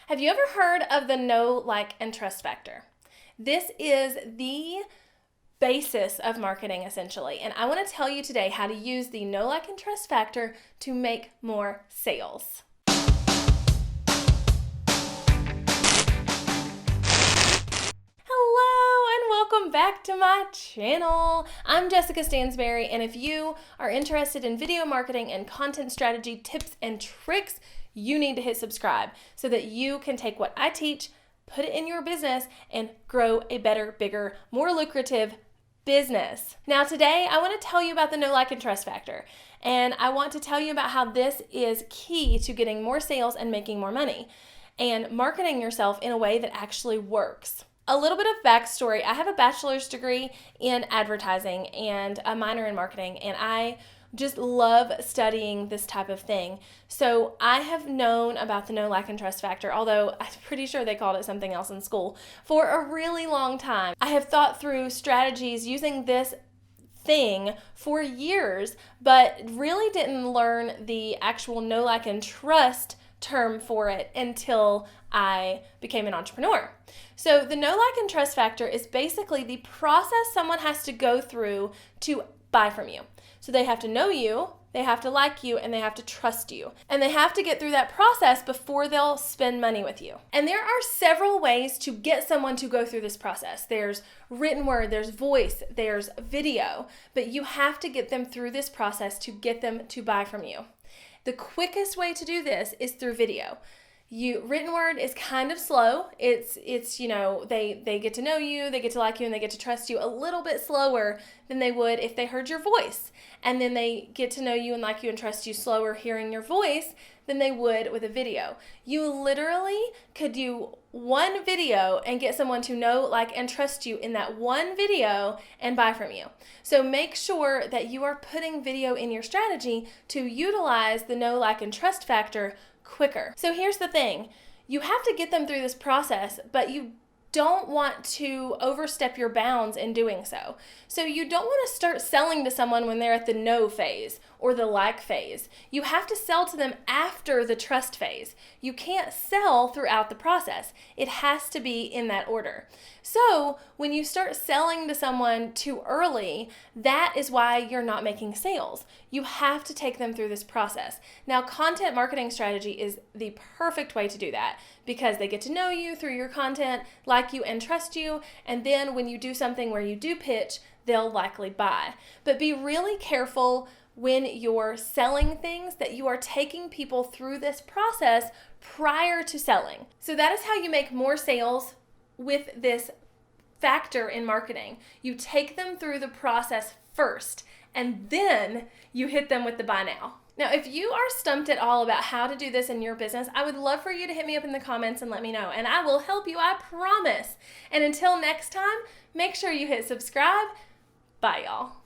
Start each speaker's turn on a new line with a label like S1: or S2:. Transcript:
S1: Have you ever heard of the know, like, and trust factor? This is the basis of marketing essentially, and I want to tell you today how to use the know, like, and trust factor to make more sales. Hello and welcome back to my channel. I'm Jessica Stansberry, and if you are interested in video marketing and content strategy tips and tricks, you need to hit subscribe so that you can take what I teach, put it in your business, and grow a better, bigger, more lucrative business. Now today I want to tell you about the know, like, and trust factor, and I want to tell you about how this is key to getting more sales and making more money and marketing yourself in a way that actually works. A little bit of backstory: I have a bachelor's degree in advertising and a minor in marketing, and I just love studying this type of thing. So I have known about the know, like, and trust factor, although I'm pretty sure they called it something else in school, for a really long time. I have thought through strategies using this thing for years, but really didn't learn the actual know, like, and trust term for it until I became an entrepreneur. So the know, like, and trust factor is basically the process someone has to go through to buy from you. So they have to know you, they have to like you, and they have to trust you. And they have to get through that process before they'll spend money with you. And there are several ways to get someone to go through this process. There's written word, there's voice, there's video, but you have to get them through this process to get them to buy from you. The quickest way to do this is through video. Written word is kind of slow. It's they get to know you, they get to like you, and they get to trust you a little bit slower than they would if they heard your voice. And then they get to know you and like you and trust you slower hearing your voice than they would with a video. You literally could do one video and get someone to know, like, and trust you in that one video and buy from you. So make sure that you are putting video in your strategy to utilize the know, like, and trust factor quicker. So here's the thing: you have to get them through this process, but you don't want to overstep your bounds in doing so. So you don't want to start selling to someone when they're at the know phase or the like phase. You have to sell to them after the trust phase. You can't sell throughout the process. It has to be in that order. So when you start selling to someone too early, that is why you're not making sales. You have to take them through this process. Now, content marketing strategy is the perfect way to do that because they get to know you through your content, like you, and trust you, and then when you do something where you do pitch, they'll likely buy. But be really careful when you're selling things that you are taking people through this process prior to selling. So that is how you make more sales with this factor in marketing. You take them through the process first, and then you hit them with the buy now. Now, if you are stumped at all about how to do this in your business, I would love for you to hit me up in the comments and let me know, and I will help you, I promise. And until next time, make sure you hit subscribe. Bye, y'all.